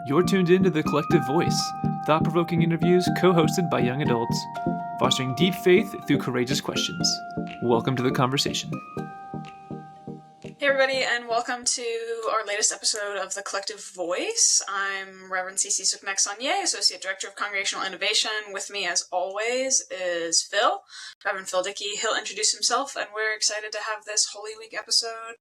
You're tuned into The Collective Voice, thought-provoking interviews co-hosted by young adults, fostering deep faith through courageous questions. Welcome to the conversation. Hey everybody, and welcome to our latest episode of The Collective Voice. I'm Reverend C.C. Suknek-Sanye, Associate Director of Congregational Innovation. With me, as always, is Phil, Reverend Phil Dickey. He'll introduce himself, and we're excited to have this Holy Week episode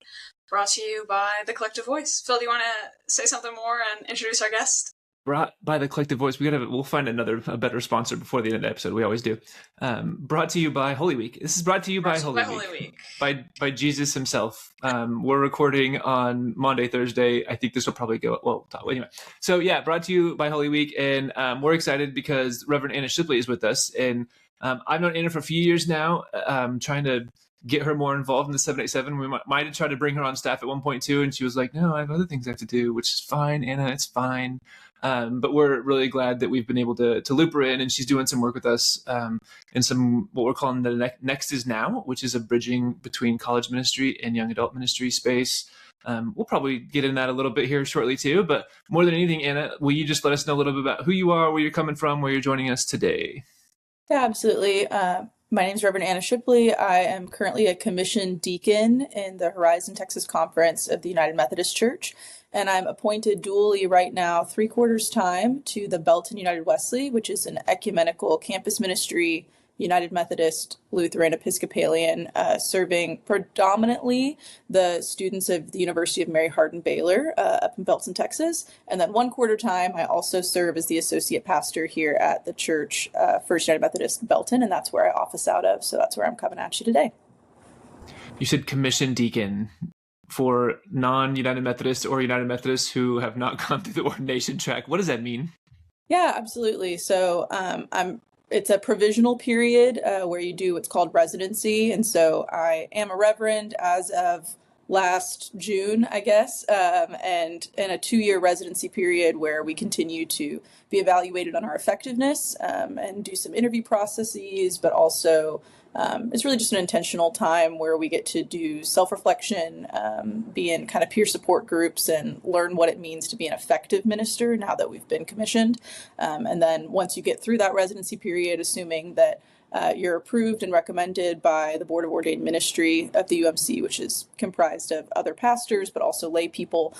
brought to you by The Collective Voice. Phil, do you want to say something more and introduce our guest? Brought by The Collective Voice. We'll find a better sponsor before the end of the episode. We always do. Brought to you by Holy Week. This is brought to you by Holy Week. By Jesus himself. We're recording on Maundy, Thursday. I think this will probably go, anyway. So yeah, brought to you by Holy Week. And we're excited because Reverend Anna Shipley is with us. And I've known Anna for a few years now, trying to get her more involved in the 787. We might have tried to bring her on staff at one point too. And she was like, no, I have other things I have to do, which is fine, Anna, it's fine. But we're really glad that we've been able to loop her in, and she's doing some work with us in some what we're calling the Next is Now, which is a bridging between college ministry and young adult ministry space. We'll probably get in that a little bit here shortly too, but more than anything, Anna, will you just let us know a little bit about who you are, where you're coming from, where you're joining us today? Yeah, absolutely. My name is Reverend Anna Shipley. I am currently a commissioned deacon in the Horizon Texas Conference of the United Methodist Church, and I'm appointed dually right now 3/4 time to the Belton United Wesley, which is an ecumenical campus ministry, United Methodist, Lutheran, Episcopalian, serving predominantly the students of the University of Mary Hardin Baylor up in Belton, Texas. And then 1/4 time, I also serve as the associate pastor here at the church, First United Methodist Belton, and that's where I office out of. So that's where I'm coming at you today. You said commissioned deacon. For non-United Methodists or United Methodists who have not gone through the ordination track, what does that mean? Yeah, absolutely. So it's a provisional period where you do what's called residency. And so I am a reverend as of last June, I guess, and in a 2-year residency period where we continue to be evaluated on our effectiveness and do some interview processes, but also it's really just an intentional time where we get to do self-reflection, be in kind of peer support groups and learn what it means to be an effective minister now that we've been commissioned. And then once you get through that residency period, assuming that you're approved and recommended by the Board of Ordained Ministry of the UMC, which is comprised of other pastors, but also lay people.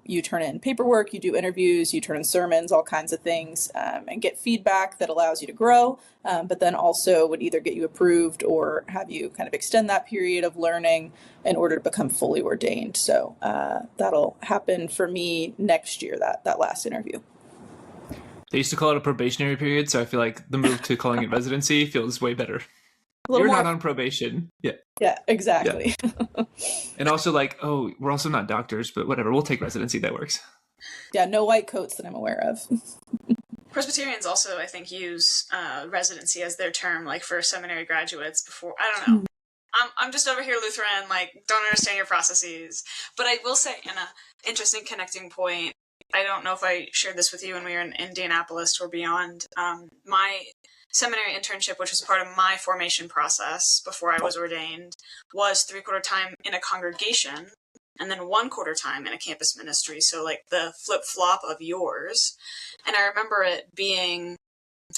You turn in paperwork, you do interviews, you turn in sermons, all kinds of things, and get feedback that allows you to grow, but then also would either get you approved or have you kind of extend that period of learning in order to become fully ordained. So that'll happen for me next year, that last interview. They used to call it a probationary period, so I feel like the move to calling it residency feels way better. You're not on probation. Yeah, exactly. Yeah. And also we're also not doctors, but whatever, we'll take residency, that works. Yeah, no white coats that I'm aware of. Presbyterians also, I think, use residency as their term, like for seminary graduates before, I don't know. I'm just over here Lutheran, don't understand your processes. But I will say, in an interesting connecting point, I don't know if I shared this with you when we were in Indianapolis or beyond. My seminary internship, which was part of my formation process before I was ordained, was 3/4 time in a congregation and then 1/4 time in a campus ministry. So the flip-flop of yours. And I remember it being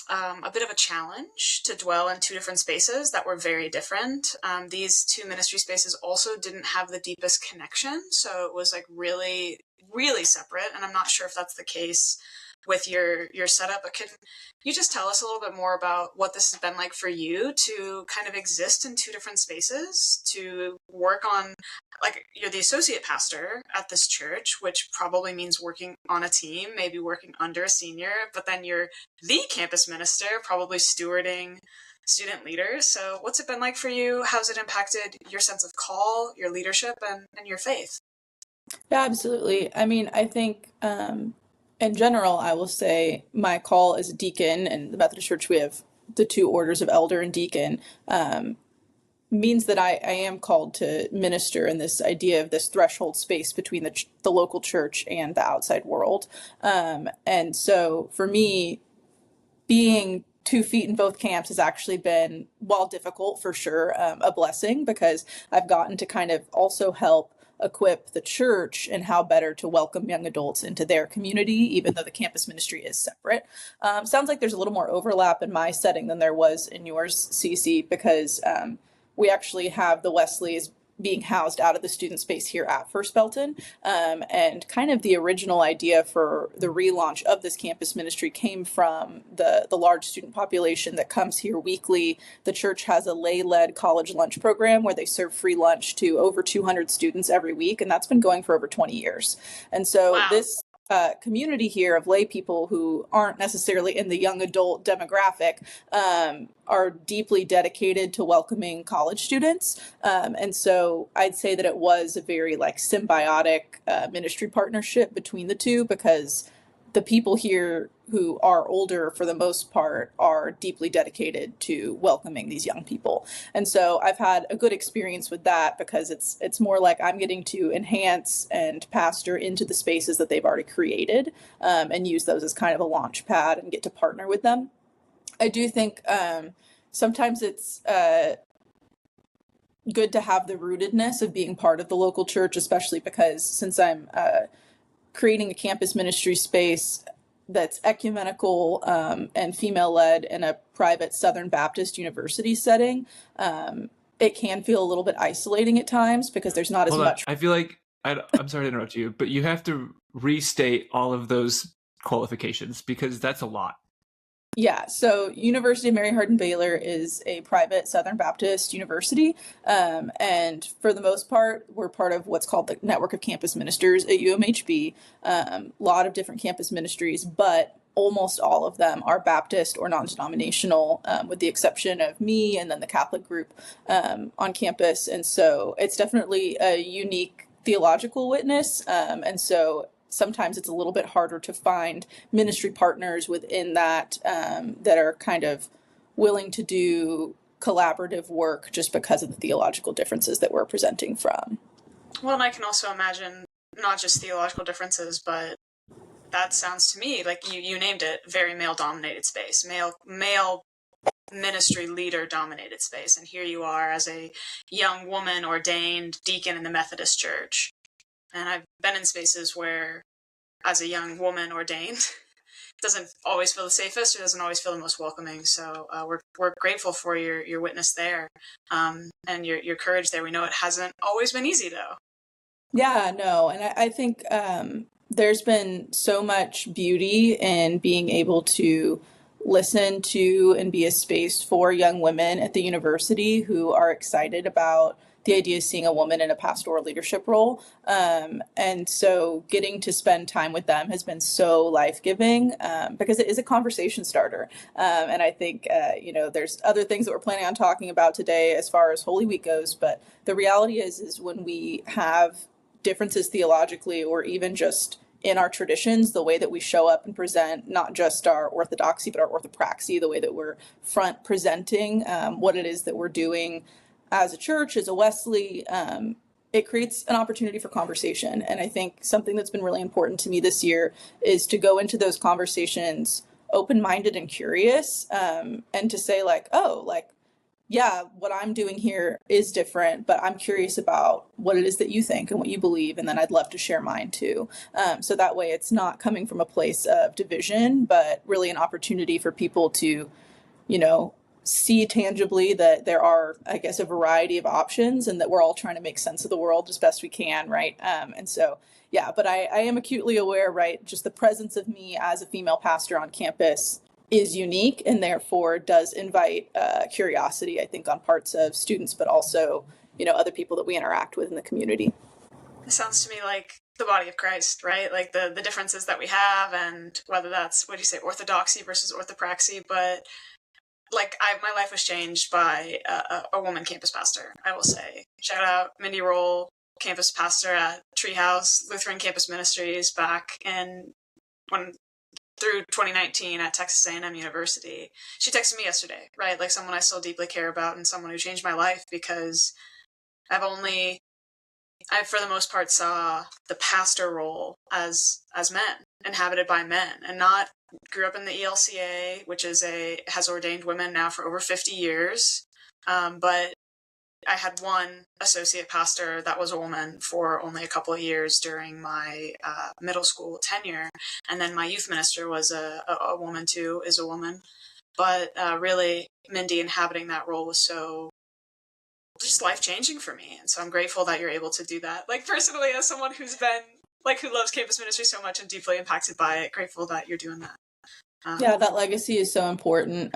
a bit of a challenge to dwell in two different spaces that were very different. These two ministry spaces also didn't have the deepest connection. So it was really, really separate. And I'm not sure if that's the case with your setup, but can you just tell us a little bit more about what this has been like for you to kind of exist in two different spaces, to work on, you're the associate pastor at this church, which probably means working on a team, maybe working under a senior, but then you're the campus minister, probably stewarding student leaders. So what's it been like for you? How's it impacted your sense of call, your leadership, and your faith? Yeah, absolutely. I mean, I think in general, I will say my call as a deacon, and the Methodist Church, we have the two orders of elder and deacon, means that I am called to minister in this idea of this threshold space between the local church and the outside world. And so for me, being 2 feet in both camps has actually been, while difficult for sure, a blessing, because I've gotten to kind of also help equip the church and how better to welcome young adults into their community, even though the campus ministry is separate. Sounds like there's a little more overlap in my setting than there was in yours, Cece, because we actually have the Wesleys being housed out of the student space here at First Belton. And kind of the original idea for the relaunch of this campus ministry came from the large student population that comes here weekly. The church has a lay-led college lunch program where they serve free lunch to over 200 students every week, and that's been going for over 20 years. And so Wow. This community here of lay people who aren't necessarily in the young adult demographic are deeply dedicated to welcoming college students. And so I'd say that it was a very symbiotic ministry partnership between the two, because the people here who are older, for the most part, are deeply dedicated to welcoming these young people. And so I've had a good experience with that, because it's more like I'm getting to enhance and pastor into the spaces that they've already created, and use those as kind of a launch pad and get to partner with them. I do think sometimes it's good to have the rootedness of being part of the local church, especially because since I'm creating a campus ministry space that's ecumenical and female-led in a private Southern Baptist university setting, it can feel a little bit isolating at times because there's not as much. I feel like, I'm sorry to interrupt you, but you have to restate all of those qualifications because that's a lot. Yeah, so University of Mary Hardin Baylor is a private Southern Baptist university, and for the most part, we're part of what's called the Network of Campus Ministers at UMHB. A lot of different campus ministries, but almost all of them are Baptist or non-denominational, with the exception of me and then the Catholic group on campus. And so it's definitely a unique theological witness, and so sometimes it's a little bit harder to find ministry partners within that that are kind of willing to do collaborative work just because of the theological differences that we're presenting from. Well, and I can also imagine not just theological differences, but that sounds to me like you named it, very male-dominated space, male ministry leader dominated space. And here you are as a young woman ordained deacon in the Methodist Church. And I've been in spaces where, as a young woman ordained, doesn't always feel the safest or doesn't always feel the most welcoming. So we're grateful for your witness there, and your courage there. We know it hasn't always been easy, though. Yeah, no, and I think there's been so much beauty in being able to listen to and be a space for young women at the university who are excited about the idea of seeing a woman in a pastoral leadership role. And so getting to spend time with them has been so life-giving, because it is a conversation starter. And I think, there's other things that we're planning on talking about today as far as Holy Week goes. But the reality is when we have differences theologically or even just in our traditions, the way that we show up and present not just our orthodoxy, but our orthopraxy, the way that we're front presenting what it is that we're doing as a church, as a Wesley, it creates an opportunity for conversation. And I think something that's been really important to me this year is to go into those conversations open-minded and curious, and to say yeah, what I'm doing here is different, but I'm curious about what it is that you think and what you believe, and then I'd love to share mine too. So that way it's not coming from a place of division, but really an opportunity for people to, see tangibly that there are, I guess, a variety of options and that we're all trying to make sense of the world as best we can, right? And so, yeah, but I am acutely aware, right, just the presence of me as a female pastor on campus is unique and therefore does invite curiosity, I think, on parts of students, but also, other people that we interact with in the community. It sounds to me like the body of Christ, right? Like the differences that we have, and whether that's, what do you say, orthodoxy versus orthopraxy, but my life was changed by a woman campus pastor, I will say. Shout out Mindy Roll, campus pastor at Treehouse Lutheran Campus Ministries back through 2019 at Texas A&M University. She texted me yesterday, right? Like someone I still deeply care about and someone who changed my life, because I for the most part saw the pastor role as men, inhabited by men, and not grew up in the ELCA, which has ordained women now for over 50 years. But I had one associate pastor that was a woman for only a couple of years during my middle school tenure. And then my youth minister was a woman too, is a woman. But really, Mindy inhabiting that role was so just life-changing for me. And so I'm grateful that you're able to do that. Like, personally, as someone who's been, like, who loves campus ministry so much and deeply impacted by it, grateful that you're doing that. Yeah, that legacy is so important.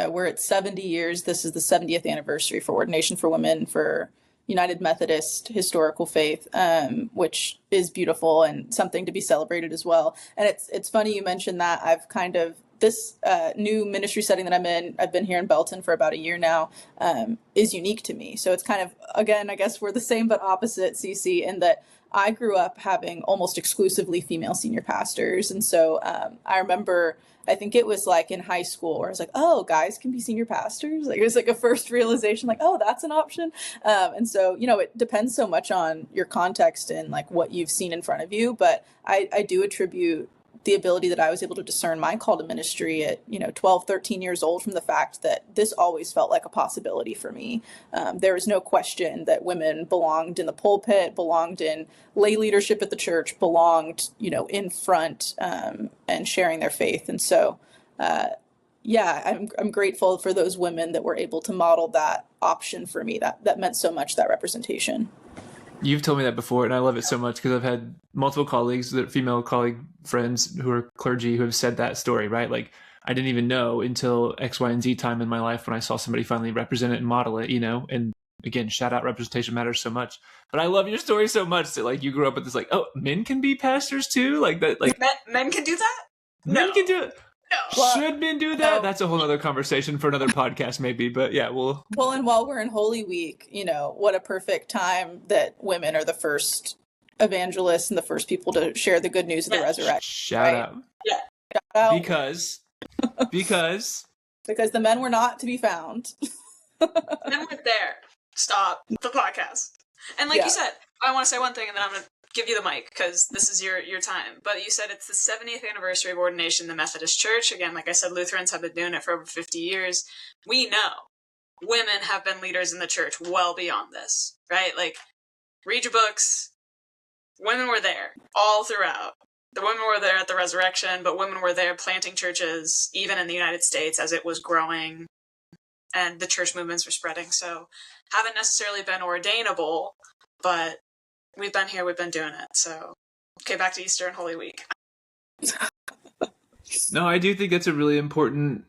We're at 70 years. This is the 70th anniversary for ordination for women for United Methodist historical faith, which is beautiful and something to be celebrated as well. And it's funny you mentioned that. I've kind of, this new ministry setting that I'm in, I've been here in Belton for about a year now, is unique to me. So it's kind of, again, I guess we're the same but opposite, CC, in that I grew up having almost exclusively female senior pastors. And so I remember, I think it was like in high school where I was like, oh, guys can be senior pastors. Like, it was like a first realization, like, oh, that's an option. And so, you know, it depends so much on your context and like what you've seen in front of you. But I do attribute the ability that I was able to discern my call to ministry at, 12, 13 years old from the fact that this always felt like a possibility for me. There was no question that women belonged in the pulpit, belonged in lay leadership at the church, belonged, in front and sharing their faith. And so, I'm grateful for those women that were able to model that option for me. That meant so much, that representation. You've told me that before, and I love it so much because I've had multiple colleagues, female colleague friends who are clergy, who have said that story, right? Like, I didn't even know until X, Y, and Z time in my life when I saw somebody finally represent it and model it, and again, shout out, representation matters so much. But I love your story so much that, like, you grew up with this, like, oh, men can be pastors too? Like that, like men can do that? Men can do it. No. Should men do that? No. That's a whole other conversation for another podcast, maybe. But yeah, well, and while we're in Holy Week, what a perfect time that women are the first evangelists and the first people to share the good news of the resurrection. Shout out. Yeah. Shout out. Because the men were not to be found. Men were there. Stop the podcast. And like you said, I want to say one thing, and then I'm going to give you the mic because this is your time. But you said it's the 70th anniversary of ordination in the Methodist Church. Again, like I said, Lutherans have been doing it for over 50 years. We know women have been leaders in the church well beyond this, right? Like, read your books. Women were there all throughout. The women were there at the resurrection, but women were there planting churches, even in the United States, as it was growing and the church movements were spreading. So haven't necessarily been ordainable, but we've been here, we've been doing it. So, okay, back to Easter and Holy Week. No, I do think that's a really important,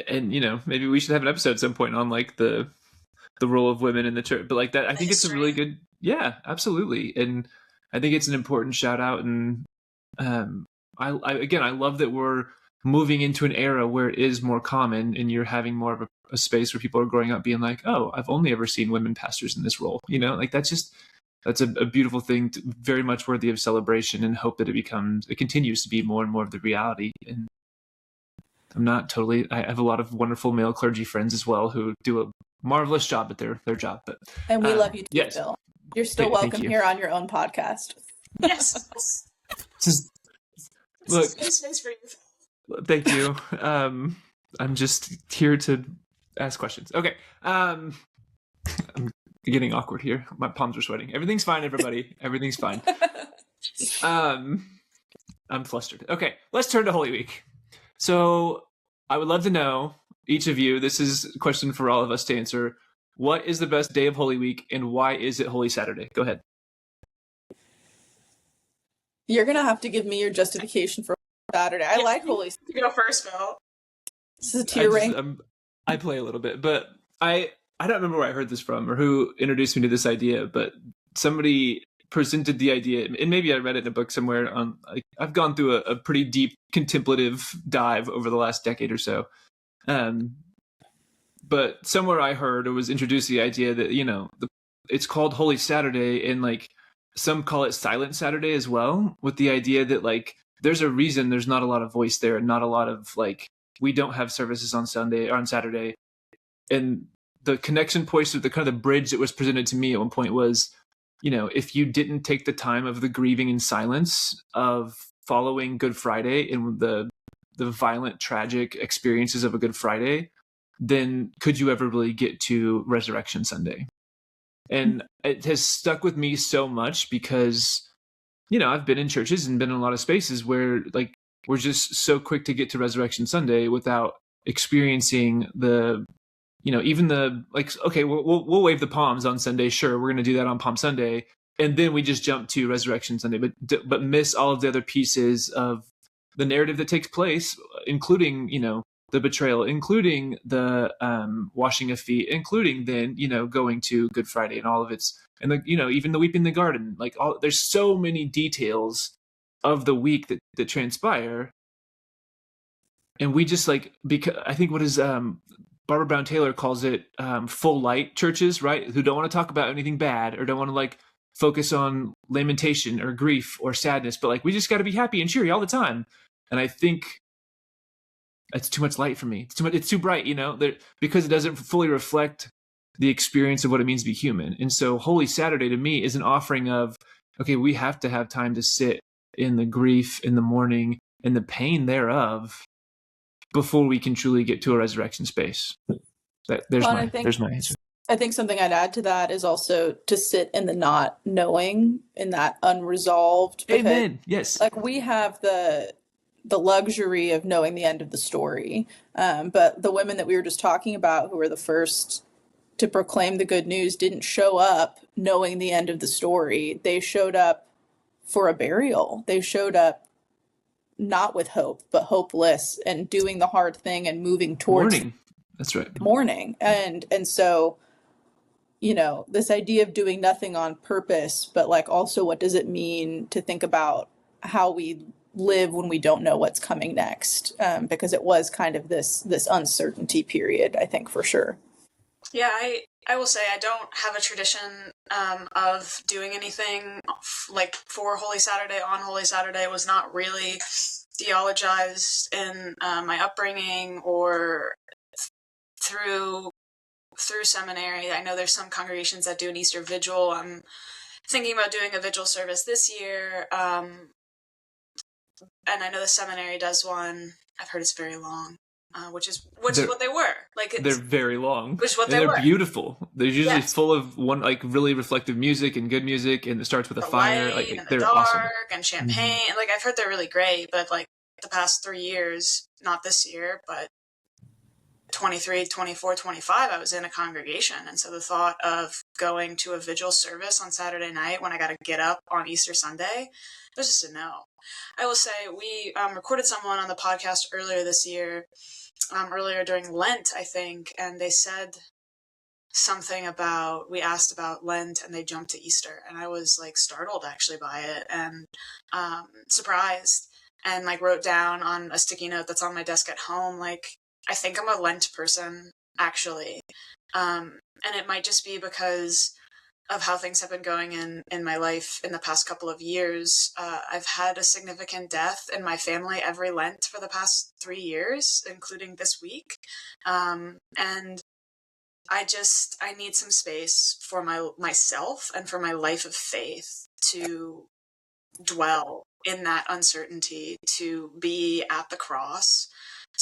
and maybe we should have an episode at some point on like the role of women in the church. But like that, I think it's a really good, absolutely. And I think it's an important shout out. And I love that we're moving into an era where it is more common, and you're having more of a space where people are growing up being like, oh, I've only ever seen women pastors in this role. Like that's a beautiful thing, very much worthy of celebration, and hope that it continues to be more and more of the reality. And I have a lot of wonderful male clergy friends as well who do a marvelous job at their job. But and we love you too, Bill. You're still welcome here on your own podcast. Yes. Look, space for you. Thank you. I'm just here to ask questions. Okay. I'm getting awkward here. My palms are sweating. Everything's fine, everybody. Everything's fine. I'm flustered. Okay, let's turn to Holy Week. So I would love to know, each of you, this is a question for all of us to answer. What is the best day of Holy Week, and why is it Holy Saturday? Go ahead. You're going to have to give me your justification for Saturday. I like Holy Saturday. You go first, Bill. This is a tier rank. I play a little bit, but I don't remember where I heard this from or who introduced me to this idea, but somebody presented the idea, and maybe I read it in a book somewhere. I've gone through a pretty deep contemplative dive over the last decade or so. But somewhere I heard or was introduced the idea that, it's called Holy Saturday, and like some call it Silent Saturday as well, with the idea that like there's a reason there's not a lot of voice there and not a lot of like, we don't have services on Sunday or on Saturday. And the connection points to the kind of the bridge that was presented to me at one point was, if you didn't take the time of the grieving and silence of following Good Friday and the violent, tragic experiences of a Good Friday, then could you ever really get to Resurrection Sunday? And it has stuck with me so much because, I've been in churches and been in a lot of spaces where like we're just so quick to get to Resurrection Sunday without experiencing the, even the, like, okay, we'll wave the palms on Sunday. Sure. We're going to do that on Palm Sunday. And then we just jump to Resurrection Sunday, but miss all of the other pieces of the narrative that takes place, including, the betrayal, including the washing of feet, including then, going to Good Friday and all of its, and even the weeping in the garden, like there's so many details of the week that transpire. And we just like, because I think what is Barbara Brown Taylor calls it full light churches, right? Who don't want to talk about anything bad or don't want to like focus on lamentation or grief or sadness, but like we just got to be happy and cheery all the time. And I think it's too much light for me. It's too bright, because it doesn't fully reflect the experience of what it means to be human. And so Holy Saturday to me is an offering of, okay, we have to have time to sit in the grief, in the mourning, and the pain thereof before we can truly get to a resurrection space. There's my answer. I think something I'd add to that is also to sit in the not knowing, in that unresolved. Amen. Yes. Like we have the luxury of knowing the end of the story. But the women that we were just talking about, who were the first to proclaim the good news, didn't show up knowing the end of the story. They showed up for a burial. They showed up not with hope, but hopeless, and doing the hard thing and moving towards mourning. That's right. Mourning. And so, this idea of doing nothing on purpose, but like also what does it mean to think about how we live when we don't know what's coming next? Because it was kind of this uncertainty period, I think, for sure. Yeah, I will say I don't have a tradition of doing anything like for Holy Saturday, on Holy Saturday. It was not really theologized in my upbringing or through seminary. I know there's some congregations that do an Easter vigil. I'm thinking about doing a vigil service this year. And I know the seminary does one. I've heard it's very long. Which is what they were. Like they're very long. Which is what they're were. Beautiful. They're usually full of one like really reflective music and good music, and it starts with a fire. Light, like and they're the dark awesome. And champagne. Mm-hmm. Like I've heard they're really great, but like the past 3 years, not this year, but 23, 24, 25, I was in a congregation, and so the thought of going to a vigil service on Saturday night when I got to get up on Easter Sunday was just a no. I will say we recorded someone on the podcast earlier this year. Earlier during Lent, I think, and they said something about, we asked about Lent and they jumped to Easter, and I was like startled actually by it and surprised, and like wrote down on a sticky note that's on my desk at home, like I think I'm a Lent person actually, and it might just be because of how things have been going in my life in the past couple of years. I've had a significant death in my family every Lent for the past 3 years, including this week. And I need some space for myself and for my life of faith to dwell in that uncertainty, to be at the cross,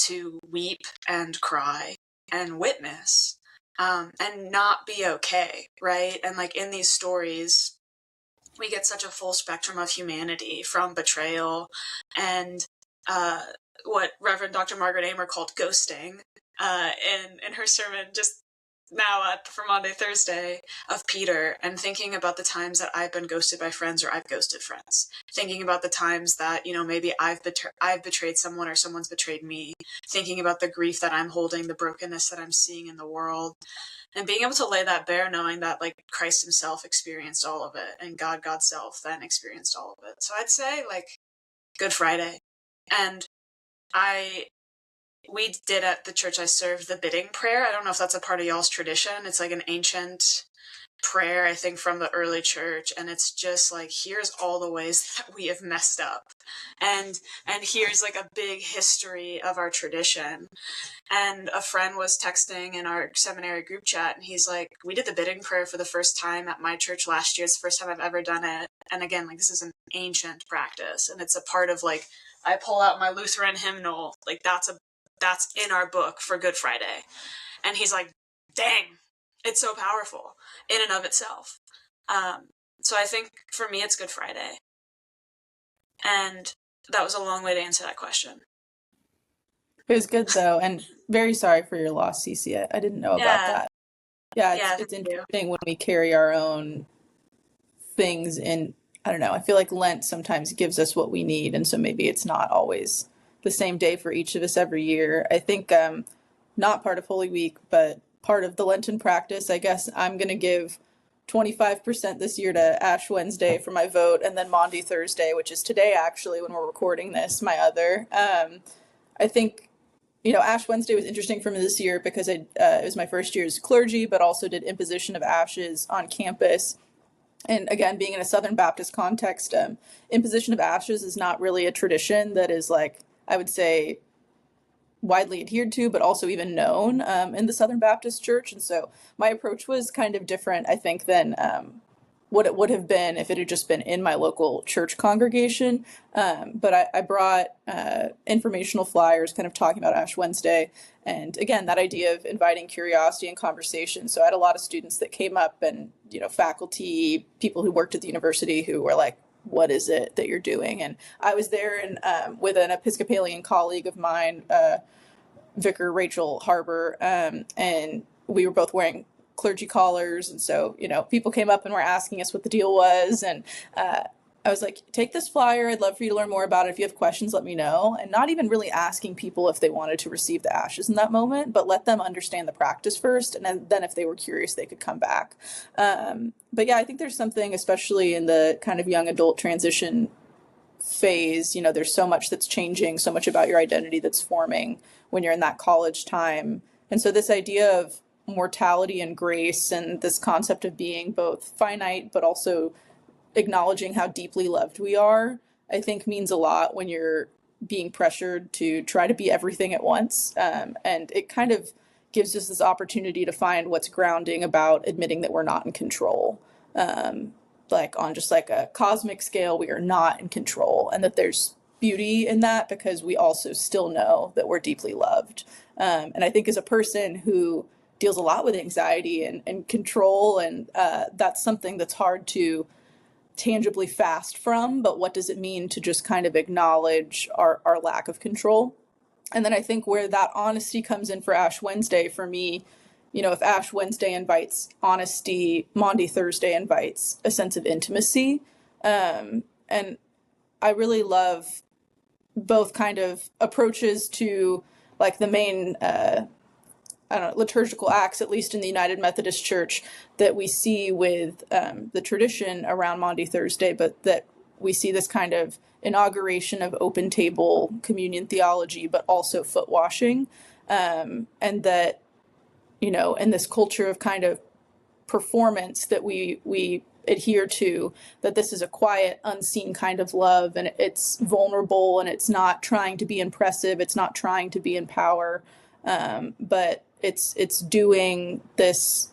to weep and cry and witness. And not be okay, right? And like in these stories, we get such a full spectrum of humanity, from betrayal and what Reverend Dr. Margaret Amer called ghosting in her sermon just now for Maundy Thursday of Peter, and thinking about the times that I've been ghosted by friends or I've ghosted friends, thinking about the times that, maybe I've betrayed someone or someone's betrayed me, thinking about the grief that I'm holding, the brokenness that I'm seeing in the world, and being able to lay that bare, knowing that like Christ himself experienced all of it, and God's self then experienced all of it. So I'd say like Good Friday. And we did at the church I served the bidding prayer. I don't know if that's a part of y'all's tradition. It's like an ancient prayer, I think, from the early church. And it's just like, here's all the ways that we have messed up. And here's like a big history of our tradition. And a friend was texting in our seminary group chat, and he's like, we did the bidding prayer for the first time at my church last year. It's the first time I've ever done it. And again, like this is an ancient practice. And it's a part of like, I pull out my Lutheran hymnal, like that's in our book for Good Friday. And he's like, dang, it's so powerful in and of itself. So I think for me, it's Good Friday. And that was a long way to answer that question. It was good though, and very sorry for your loss, Cece. I didn't know about that. Yeah, it's interesting when we carry our own things in. I don't know. I feel like Lent sometimes gives us what we need, and so maybe it's not always the same day for each of us every year. I think not part of Holy Week, but part of the Lenten practice. I guess I'm going to give 25% this year to Ash Wednesday for my vote, and then Maundy Thursday, which is today actually when we're recording this, my other. I think, Ash Wednesday was interesting for me this year because it was my first year as clergy, but also did imposition of ashes on campus. And again, being in a Southern Baptist context, imposition of ashes is not really a tradition that is, like, I would say, widely adhered to, but also even known in the Southern Baptist Church. And so my approach was kind of different, I think, than what it would have been if it had just been in my local church congregation. But I brought informational flyers kind of talking about Ash Wednesday. And again, that idea of inviting curiosity and conversation. So I had a lot of students that came up and, faculty, people who worked at the university who were like, what is it that you're doing? And I was there and with an Episcopalian colleague of mine, Vicar Rachel Harbor, and we were both wearing clergy collars. And so, people came up and were asking us what the deal was. And I was like, take this flyer. I'd love for you to learn more about it. If you have questions, let me know. And not even really asking people if they wanted to receive the ashes in that moment, but let them understand the practice first. And then if they were curious, they could come back. But yeah, I think there's something, especially in the kind of young adult transition phase, there's so much that's changing, so much about your identity that's forming when you're in that college time. And so this idea of mortality and grace and this concept of being both finite, but also acknowledging how deeply loved we are, I think means a lot when you're being pressured to try to be everything at once. And it kind of gives us this opportunity to find what's grounding about admitting that we're not in control. Like on just like a cosmic scale, we are not in control, and that there's beauty in that because we also still know that we're deeply loved. And I think as a person who deals a lot with anxiety and control, and that's something that's hard to tangibly fast from, but what does it mean to just kind of acknowledge our lack of control? And then I think where that honesty comes in for Ash Wednesday, for me, if Ash Wednesday invites honesty, Maundy Thursday invites a sense of intimacy. And I really love both kind of approaches to like the main, liturgical acts, at least in the United Methodist Church, that we see with the tradition around Maundy Thursday, but that we see this kind of inauguration of open table communion theology, but also foot washing. And that, in this culture of kind of performance that we adhere to, that this is a quiet, unseen kind of love, and it's vulnerable, and it's not trying to be impressive, it's not trying to be in power, but it's doing this,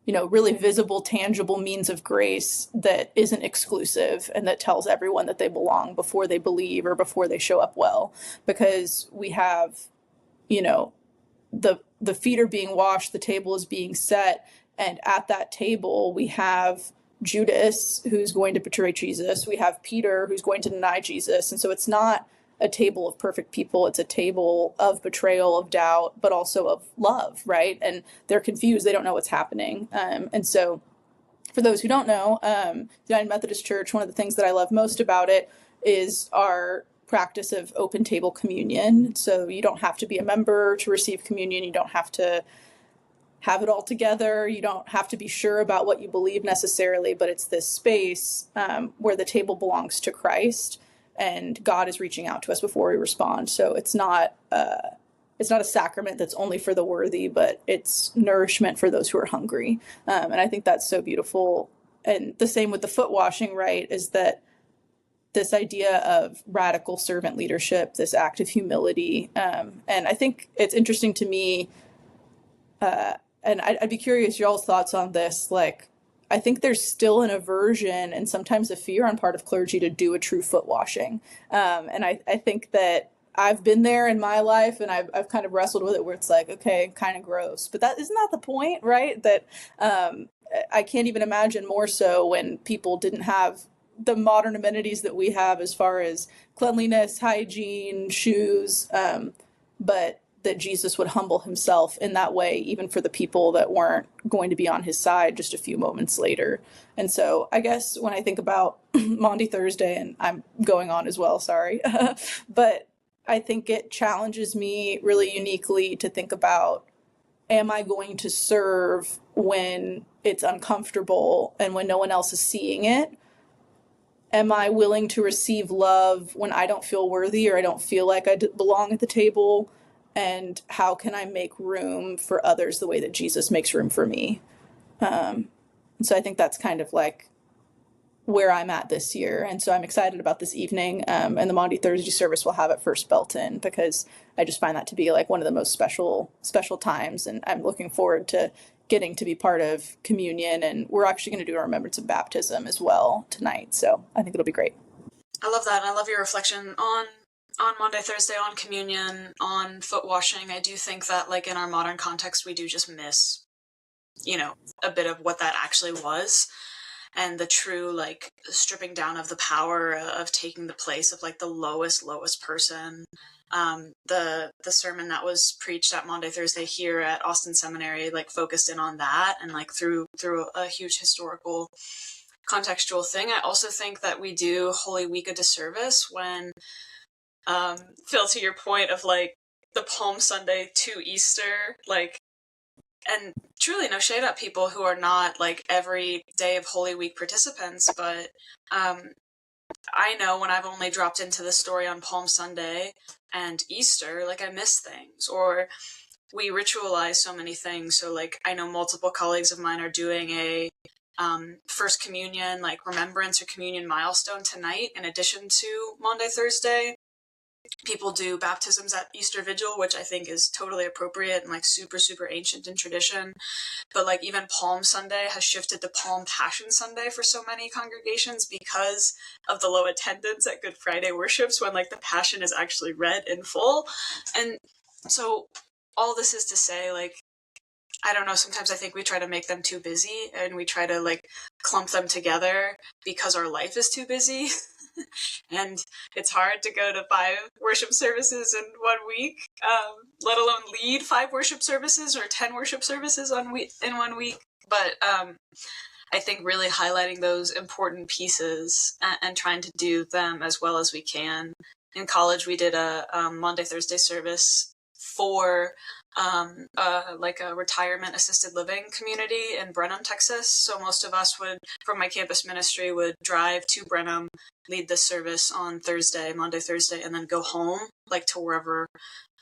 really visible, tangible means of grace that isn't exclusive and that tells everyone that they belong before they believe or before they show up well. Because we have, the feet are being washed, the table is being set, and at that table we have Judas who's going to betray Jesus, we have Peter who's going to deny Jesus, and so it's not a table of perfect people, it's a table of betrayal, of doubt, but also of love, right? And they're confused, they don't know what's happening. And so for those who don't know, the United Methodist Church, one of the things that I love most about it is our practice of open table communion. So you don't have to be a member to receive communion. You don't have to have it all together. You don't have to be sure about what you believe necessarily, but it's this space where the table belongs to Christ and God is reaching out to us before we respond. So it's not a sacrament that's only for the worthy, but it's nourishment for those who are hungry. And I think that's so beautiful. And the same with the foot washing, right, is that this idea of radical servant leadership, this act of humility. And I think it's interesting to me, and I'd be curious y'all's thoughts on this. Like, I think there's still an aversion and sometimes a fear on part of clergy to do a true foot washing. And I think that I've been there in my life, and I've kind of wrestled with it where it's like, okay, kind of gross, but that isn't that the point, right? That I can't even imagine more so when people didn't have the modern amenities that we have as far as cleanliness, hygiene, shoes, but that Jesus would humble himself in that way, even for the people that weren't going to be on his side just a few moments later. And so I guess when I think about Maundy Thursday, and I'm going on as well, sorry, but I think it challenges me really uniquely to think about, am I going to serve when it's uncomfortable and when no one else is seeing it? Am I willing to receive love when I don't feel worthy or I don't feel like I belong at the table? And how can I make room for others the way that Jesus makes room for me? And so I think that's kind of like where I'm at this year. And so I'm excited about this evening. And the Maundy Thursday service we'll have at First Belton, because I just find that to be like one of the most special times. And I'm looking forward to getting to be part of communion. And we're actually going to do a remembrance of baptism as well tonight. So I think it'll be great. I love that. I love your reflection on Maundy Thursday, on communion, on foot washing. I do think that, like, in our modern context, we do just miss, a bit of what that actually was, and the true, like, stripping down of the power of taking the place of, like, the lowest person. The sermon that was preached at Maundy Thursday here at Austin Seminary, like, focused in on that, and, like, through a huge historical contextual thing. I also think that we do Holy Week a disservice when, Phil, to your point of, like, the Palm Sunday to Easter, like, and truly no shade at people who are not, like, every day of Holy Week participants, but I know when I've only dropped into the story on Palm Sunday and Easter, like, I miss things, or we ritualize so many things. So, like, I know multiple colleagues of mine are doing a First Communion, like, remembrance or communion milestone tonight in addition to Maundy Thursday. People do baptisms at Easter Vigil, which I think is totally appropriate and, like, super, super ancient in tradition. But, like, even Palm Sunday has shifted to Palm Passion Sunday for so many congregations because of the low attendance at Good Friday worships when, like, the Passion is actually read in full. And so all this is to say, like, I don't know, sometimes I think we try to make them too busy and we try to, like, clump them together because our life is too busy. And it's hard to go to 5 worship services in 1 week, let alone lead 5 worship services or 10 worship services in 1 week. But I think really highlighting those important pieces and trying to do them as well as we can. In college, we did a Maundy Thursday service for like a retirement assisted living community in Brenham, Texas. So most of us from my campus ministry would drive to Brenham, lead the service on Maundy Thursday, and then go home, like, to wherever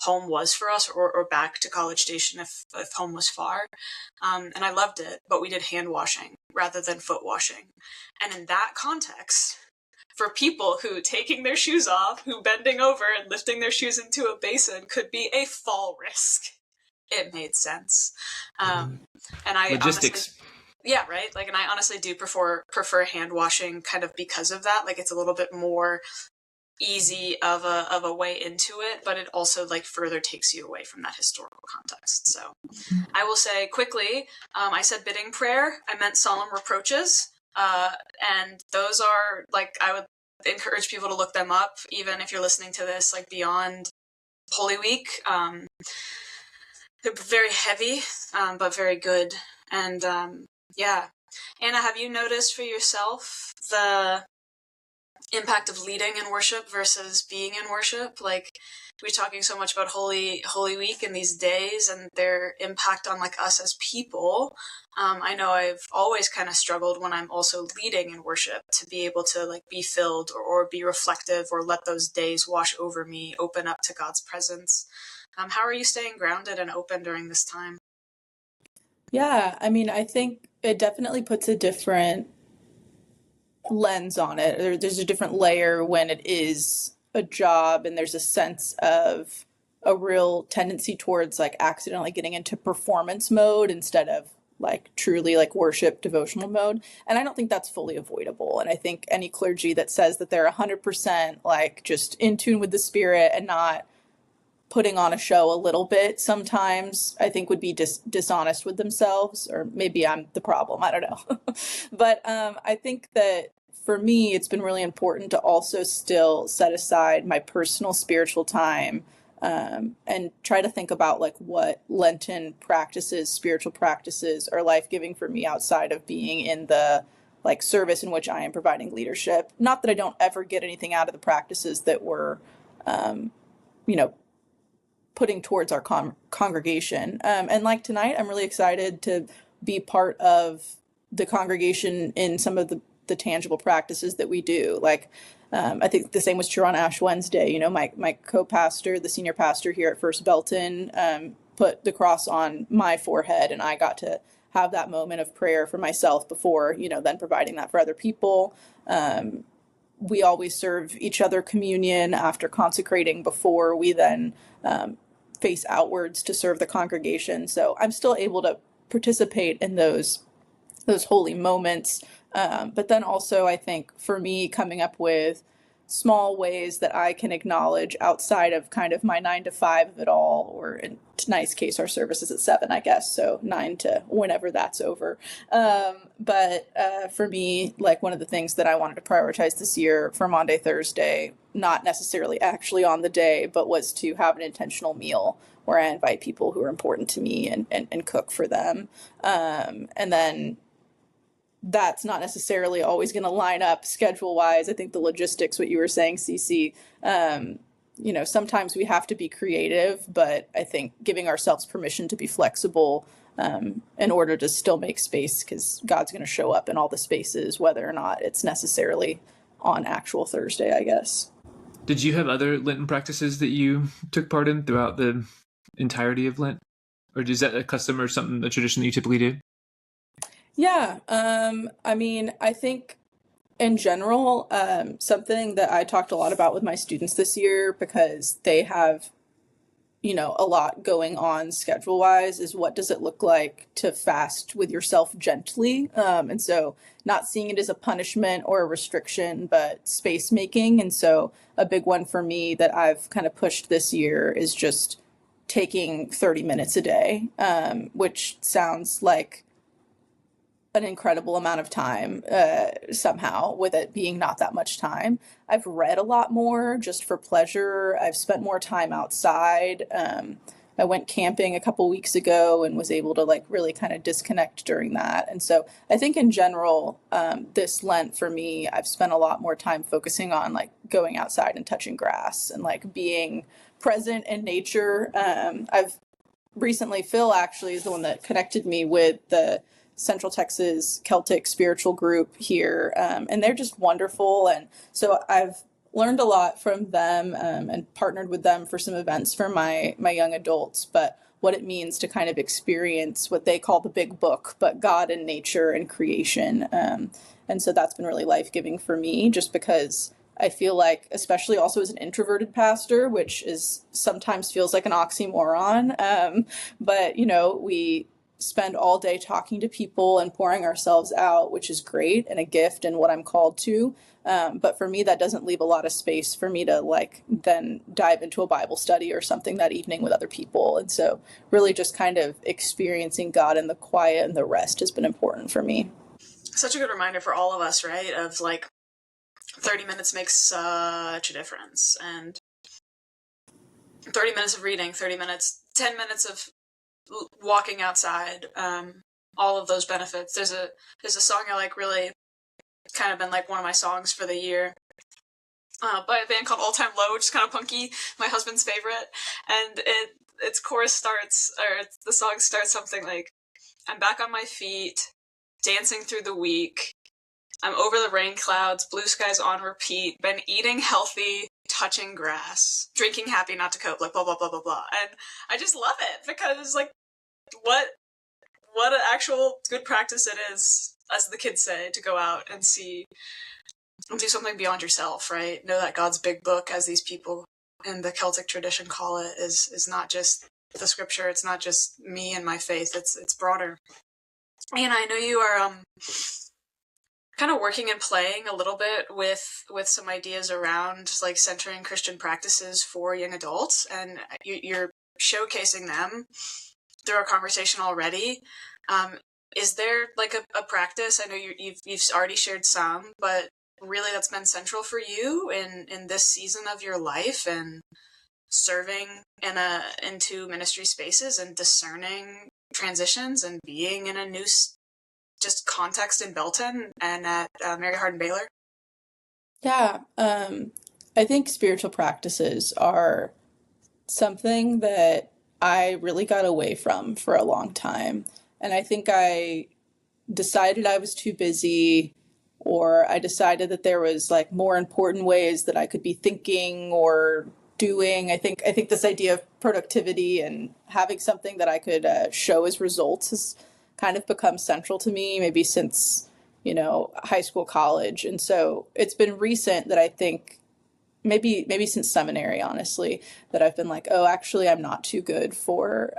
home was for us, or back to College Station if home was far. And I loved it, but we did hand washing rather than foot washing. And in that context, for people who taking their shoes off, who bending over and lifting their shoes into a basin could be a fall risk, it made sense. And I logistics. Honestly, yeah, right. Like, and I honestly do prefer hand washing kind of because of that. Like, it's a little bit more easy of a way into it, but it also, like, further takes you away from that historical context. So I will say quickly, I said bidding prayer. I meant solemn reproaches. And those are, like, I would encourage people to look them up, even if you're listening to this, like, beyond Holy Week. They're very heavy, but very good. And yeah. Anna, have you noticed for yourself the impact of leading in worship versus being in worship? Like, we're talking so much about Holy Week and these days and their impact on, like, us as people. I know I've always kind of struggled when I'm also leading in worship to be able to, like, be filled or be reflective or let those days wash over me, open up to God's presence. How are you staying grounded and open during this time? Yeah, I mean, I think it definitely puts a different lens on it. There's a different layer when it is a job, and there's a sense of a real tendency towards, like, accidentally getting into performance mode instead of like truly like worship devotional mode. And I don't think that's fully avoidable. And I think any clergy that says that they're 100% like just in tune with the Spirit and not putting on a show a little bit sometimes, I think would be dishonest with themselves, or maybe I'm the problem. I don't know. But I think that for me, it's been really important to also still set aside my personal spiritual time, and try to think about like what Lenten practices, spiritual practices are life-giving for me outside of being in the like service in which I am providing leadership. Not that I don't ever get anything out of the practices that we're, you know, putting towards our congregation. And like tonight, I'm really excited to be part of the congregation in some of the tangible practices that we do. Like, I think the same was true on Ash Wednesday. You know, my co-pastor, the senior pastor here at First Belton, put the cross on my forehead, and I got to have that moment of prayer for myself before, you know, then providing that for other people. We always serve each other communion after consecrating before we then face outwards to serve the congregation. So I'm still able to participate in those holy moments. But then also, I think for me, coming up with small ways that I can acknowledge outside of kind of my 9 to 5 of it all, or in tonight's case, our service is at 7, I guess. So 9 to whenever that's over. But for me, like one of the things that I wanted to prioritize this year for Maundy Thursday, not necessarily actually on the day, but was to have an intentional meal where I invite people who are important to me and cook for them. And then that's not necessarily always going to line up schedule wise. I think the logistics, what you were saying, Cece, you know, sometimes we have to be creative, but I think giving ourselves permission to be flexible in order to still make space, because God's going to show up in all the spaces, whether or not it's necessarily on actual Thursday, I guess. Did you have other Lenten practices that you took part in throughout the entirety of Lent? Or is that a custom or something, a tradition that you typically do? Yeah, I mean, I think in general, something that I talked a lot about with my students this year, because they have, you know, a lot going on schedule wise, is what does it look like to fast with yourself gently? And so not seeing it as a punishment or a restriction, but space making. And so a big one for me that I've kind of pushed this year is just taking 30 minutes a day, which sounds like an incredible amount of time somehow, with it being not that much time. I've read a lot more just for pleasure. I've spent more time outside. I went camping a couple weeks ago and was able to like really kind of disconnect during that. And so I think in general, this Lent for me, I've spent a lot more time focusing on like going outside and touching grass and like being present in nature. I've recently, Phil actually is the one that connected me with the Central Texas Celtic spiritual group here, and they're just wonderful. And so I've learned a lot from them, and partnered with them for some events for my young adults, but what it means to kind of experience what they call the big book, but God and nature and creation. And so that's been really life-giving for me, just because I feel like, especially also as an introverted pastor, which is sometimes feels like an oxymoron, but you know, we spend all day talking to people and pouring ourselves out, which is great and a gift and what I'm called to. But for me, that doesn't leave a lot of space for me to like then dive into a Bible study or something that evening with other people. And so really just kind of experiencing God in the quiet and the rest has been important for me. Such a good reminder for all of us, right? Of like 30 minutes makes such a difference. And 30 minutes of reading, 30 minutes, 10 minutes of walking outside, all of those benefits. There's a song I like, really kind of been like one of my songs for the year, by a band called All Time Low, which is kind of punky, my husband's favorite, and its chorus starts, or the song starts something like, I'm back on my feet, dancing through the week, I'm over the rain clouds, blue skies on repeat, been eating healthy, touching grass, drinking happy not to cope, like blah blah blah blah blah. And I just love it, because like what an actual good practice it is, as the kids say, to go out and see and do something beyond yourself, right? Know that God's big book, as these people in the Celtic tradition call it, is not just the scripture, it's not just me and my faith, it's broader. And I know you are kind of working and playing a little bit with some ideas around like centering Christian practices for young adults, and you're showcasing them through our conversation already. Is there like a practice? I know you've already shared some, but really that's been central for you in this season of your life and serving into ministry spaces and discerning transitions and being in a new just context in Belton and at Mary Hardin Baylor? Yeah, I think spiritual practices are something that I really got away from for a long time. And I think I decided I was too busy, or I decided that there was like more important ways that I could be thinking or doing. I think this idea of productivity and having something that I could show as results has kind of become central to me, maybe since, high school, college. And so it's been recent that I think maybe since seminary, honestly, that I've been like, oh, actually, I'm not too good for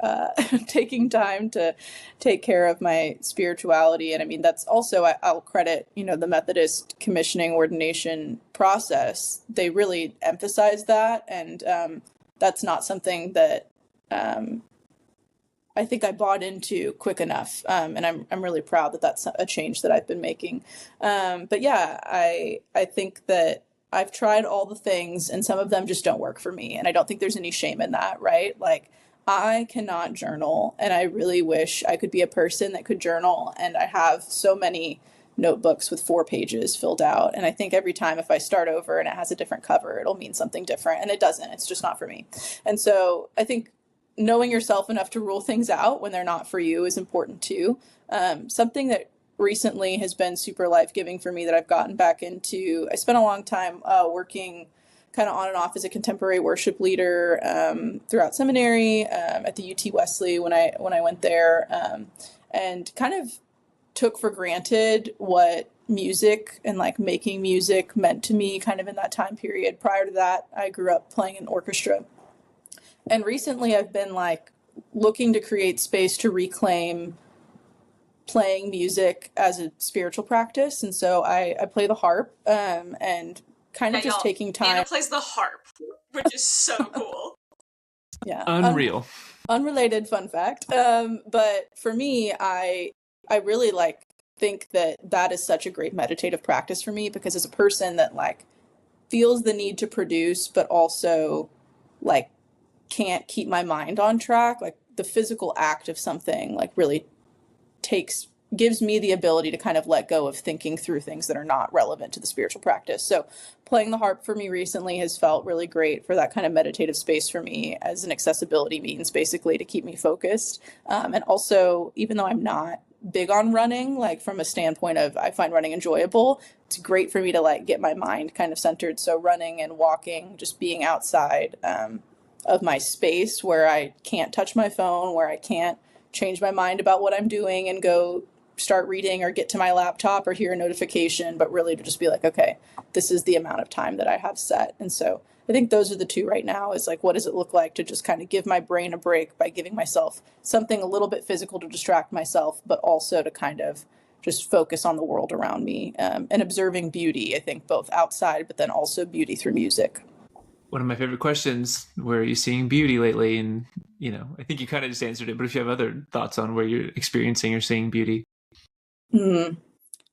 taking time to take care of my spirituality. And I mean, that's also, I'll credit, the Methodist commissioning ordination process. They really emphasize that. And that's not something that I think I bought into quick enough. And I'm really proud that that's a change that I've been making. But yeah, I think that I've tried all the things and some of them just don't work for me. And I don't think there's any shame in that, right? Like, I cannot journal, and I really wish I could be a person that could journal. And I have so many notebooks with 4 pages filled out. And I think every time if I start over and it has a different cover, it'll mean something different. And it doesn't. It's just not for me. And so I think knowing yourself enough to rule things out when they're not for you is important too. Something that recently has been super life-giving for me that I've gotten back into. I spent a long time working kind of on and off as a contemporary worship leader throughout seminary at the UT Wesley when I went there, and kind of took for granted what music and like making music meant to me kind of in that time period. Prior to that, I grew up playing in orchestra. And recently I've been like looking to create space to reclaim playing music as a spiritual practice. And so I play the harp and kind of just taking time. Anna plays the harp, which is so cool. Yeah. Unreal. Unrelated fun fact. But for me, I really like think that is such a great meditative practice for me, because as a person that like feels the need to produce, but also like can't keep my mind on track, like the physical act of something like really gives me the ability to kind of let go of thinking through things that are not relevant to the spiritual practice. So playing the harp for me recently has felt really great for that kind of meditative space for me as an accessibility means, basically, to keep me focused. And also, even though I'm not big on running, like from a standpoint of I find running enjoyable, it's great for me to like get my mind kind of centered. So running and walking, just being outside of my space where I can't touch my phone, where I can't change my mind about what I'm doing and go start reading or get to my laptop or hear a notification, but really to just be like, okay, this is the amount of time that I have set. And so I think those are the two right now, is like, what does it look like to just kind of give my brain a break by giving myself something a little bit physical to distract myself, but also to kind of just focus on the world around me and observing beauty, I think both outside, but then also beauty through music. One of my favorite questions, where are you seeing beauty lately? And, I think you kind of just answered it, but if you have other thoughts on where you're experiencing or seeing beauty.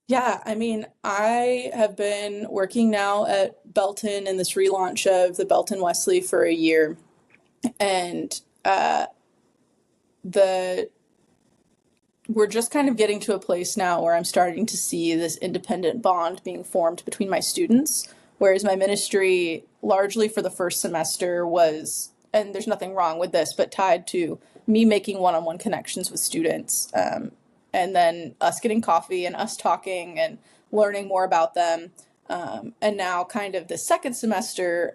Yeah, I mean, I have been working now at Belton in this relaunch of the Belton Wesley for a year. And we're just kind of getting to a place now where I'm starting to see this independent bond being formed between my students. Whereas my ministry, largely for the first semester, was, and there's nothing wrong with this, but tied to me making one-on-one connections with students, and then us getting coffee and us talking and learning more about them. And now kind of the second semester,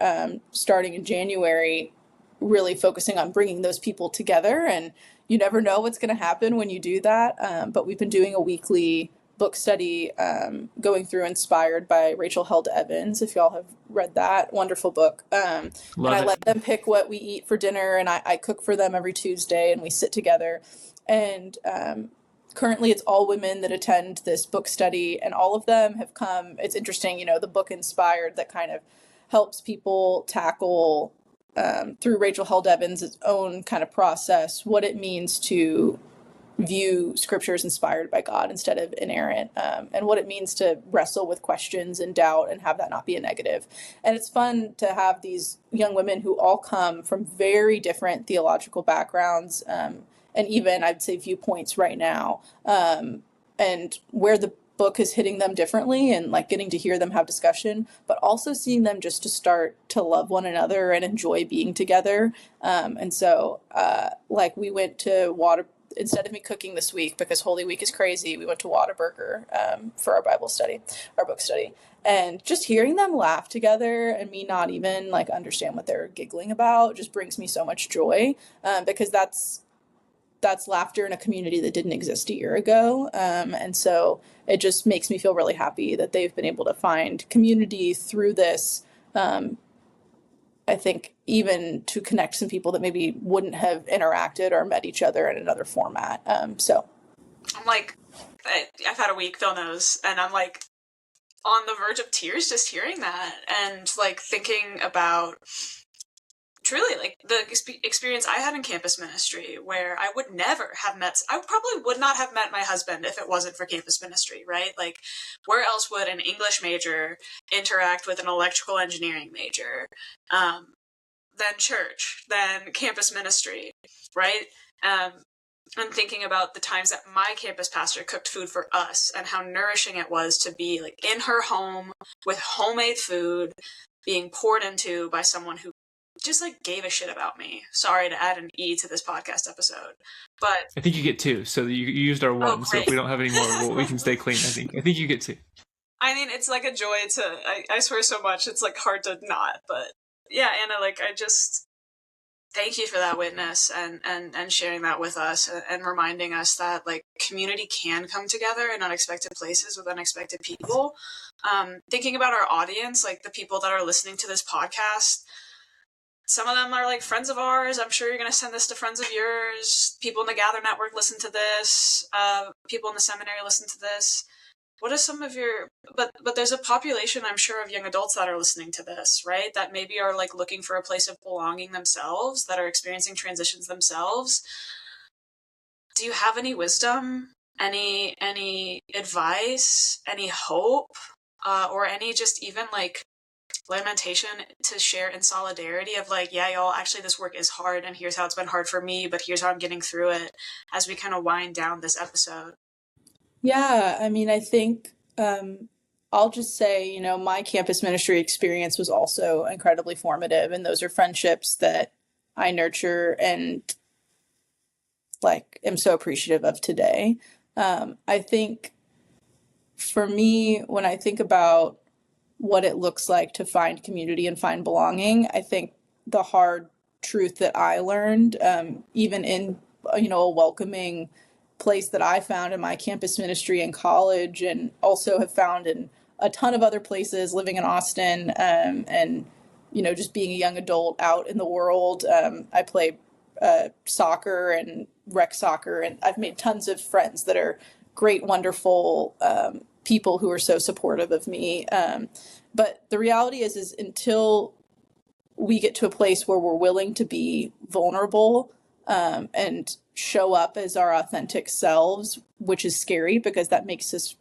starting in January, really focusing on bringing those people together. And you never know what's going to happen when you do that. But we've been doing a weekly book study going through Inspired by Rachel Held Evans, if y'all have read that. Wonderful book. And I let them pick what we eat for dinner, and I cook for them every Tuesday, and we sit together. And currently it's all women that attend this book study, and all of them have come. It's interesting, the book Inspired that kind of helps people tackle through Rachel Held Evans' own kind of process what it means to view scripture as inspired by God instead of inerrant, and what it means to wrestle with questions and doubt and have that not be a negative. And it's fun to have these young women who all come from very different theological backgrounds, and even I'd say viewpoints right now, and where the book is hitting them differently, and like getting to hear them have discussion, but also seeing them just to start to love one another and enjoy being together. And so like we went to instead of me cooking this week, because Holy Week is crazy, we went to Whataburger for our book study. And just hearing them laugh together and me not even like understand what they're giggling about just brings me so much joy, because that's laughter in a community that didn't exist a year ago. And so it just makes me feel really happy that they've been able to find community through this. I think even to connect some people that maybe wouldn't have interacted or met each other in another format. So I'm like, I've had a week, Phil knows, and I'm like on the verge of tears just hearing that, and like thinking about truly like the experience I had in campus ministry, where I probably would not have met my husband if it wasn't for campus ministry, right? Like, where else would an English major interact with an electrical engineering major, than church, than campus ministry, right? I'm thinking about the times that my campus pastor cooked food for us and how nourishing it was to be like in her home with homemade food being poured into by someone who just like gave a shit about me. Sorry to add an E to this podcast episode, but I think you get 2. So you used our 1. So if we don't have any more, we can stay clean. I think you get 2. I mean, it's like a joy I swear so much. It's like hard to not, but yeah, Anna, like I just thank you for that witness and sharing that with us, and reminding us that like community can come together in unexpected places with unexpected people. Thinking about our audience, like the people that are listening to this podcast, some of them are like friends of ours. I'm sure you're going to send this to friends of yours. People in the Gather Network listen to this. People in the seminary listen to this. What are some of your, but there's a population, I'm sure, of young adults that are listening to this, right? That maybe are like looking for a place of belonging themselves, that are experiencing transitions themselves. Do you have any wisdom, any advice, any hope, or any just even like lamentation to share in solidarity of like, yeah, y'all, actually this work is hard, and here's how it's been hard for me, but here's how I'm getting through it, as we kind of wind down this episode? yeah, I mean, I think I'll just say, my campus ministry experience was also incredibly formative, and those are friendships that I nurture and like am so appreciative of today. I think for me, when I think about what it looks like to find community and find belonging, I think the hard truth that I learned, even in, a welcoming place that I found in my campus ministry in college, and also have found in a ton of other places living in Austin, and, just being a young adult out in the world. I play soccer and rec soccer, and I've made tons of friends that are great, wonderful people who are so supportive of me. But the reality is until we get to a place where we're willing to be vulnerable, and show up as our authentic selves, which is scary because that makes us,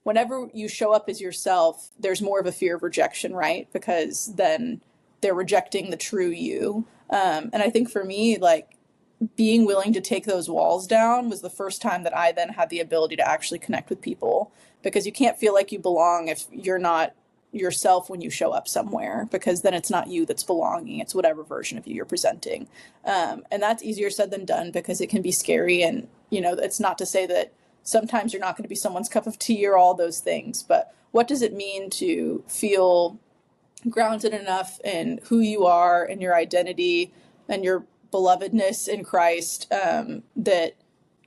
whenever you show up as yourself, there's more of a fear of rejection, right? Because then they're rejecting the true you. And I think for me, like, being willing to take those walls down was the first time that I then had the ability to actually connect with people, because you can't feel like you belong if you're not yourself when you show up somewhere, because then it's not you that's belonging, it's whatever version of you you're presenting. And that's easier said than done, because it can be scary. And, it's not to say that sometimes you're not going to be someone's cup of tea or all those things, but what does it mean to feel grounded enough in who you are and your identity and your belovedness in Christ, that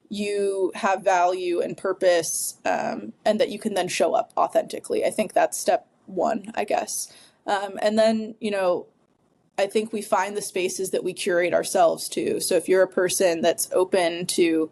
you have value and purpose, and that you can then show up authentically? I think that's step one, I guess. And then, I think we find the spaces that we curate ourselves to. So if you're a person that's open to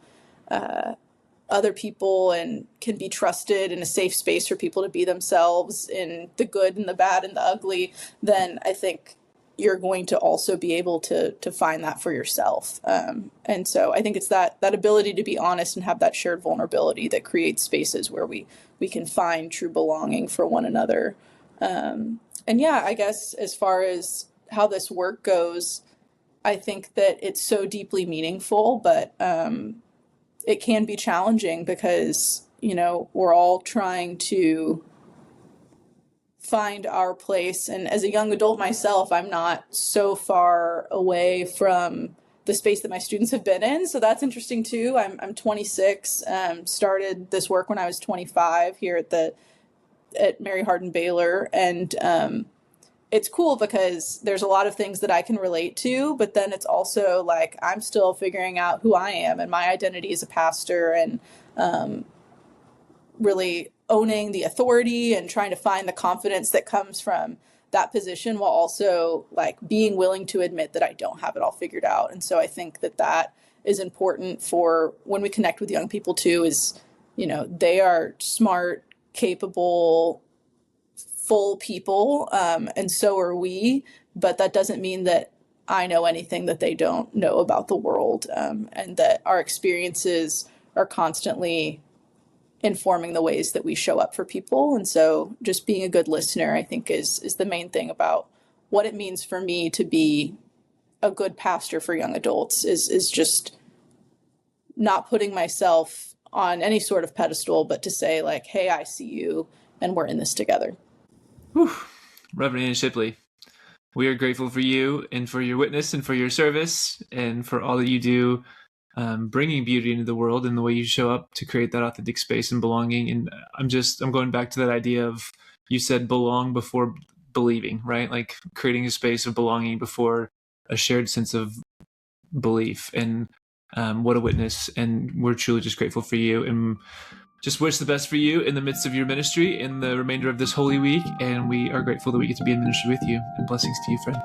other people and can be trusted in a safe space for people to be themselves in the good and the bad and the ugly, then I think you're going to also be able to find that for yourself. And so I think it's that ability to be honest and have that shared vulnerability that creates spaces where we can find true belonging for one another. And yeah, I guess as far as how this work goes, I think that it's so deeply meaningful, but it can be challenging because, we're all trying to find our place. And as a young adult myself, I'm not so far away from the space that my students have been in. So that's interesting too. I'm 26, started this work when I was 25 here at Mary Hardin Baylor. And it's cool because there's a lot of things that I can relate to, but then it's also like I'm still figuring out who I am and my identity as a pastor, and really owning the authority and trying to find the confidence that comes from that position, while also like being willing to admit that I don't have it all figured out. And so I think that is important for when we connect with young people too, is, they are smart, capable, full people, and so are we, but that doesn't mean that I know anything that they don't know about the world, and that our experiences are constantly informing the ways that we show up for people. And so just being a good listener, I think, is the main thing about what it means for me to be a good pastor for young adults, is just not putting myself on any sort of pedestal, but to say like, hey, I see you and we're in this together. Whew. Reverend Anna Shipley, we are grateful for you and for your witness and for your service and for all that you do, bringing beauty into the world and the way you show up to create that authentic space and belonging. And I'm going back to that idea of, you said belong before believing, right? Like creating a space of belonging before a shared sense of belief. And what a witness. And we're truly just grateful for you and just wish the best for you in the midst of your ministry in the remainder of this Holy Week. And we are grateful that we get to be in ministry with you. And blessings to you, friend.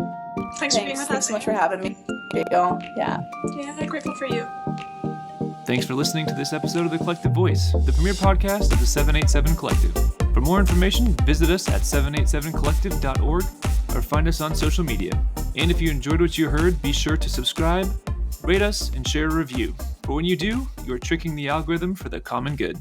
Thanks for being with us. Thanks so much for having me. Yeah. Yeah, I'm grateful for you. Thanks for listening to this episode of The Collective Voice, the premier podcast of the 787 Collective. For more information, visit us at 787collective.org or find us on social media. And if you enjoyed what you heard, be sure to subscribe, rate us, and share a review. For when you do, you are tricking the algorithm for the common good.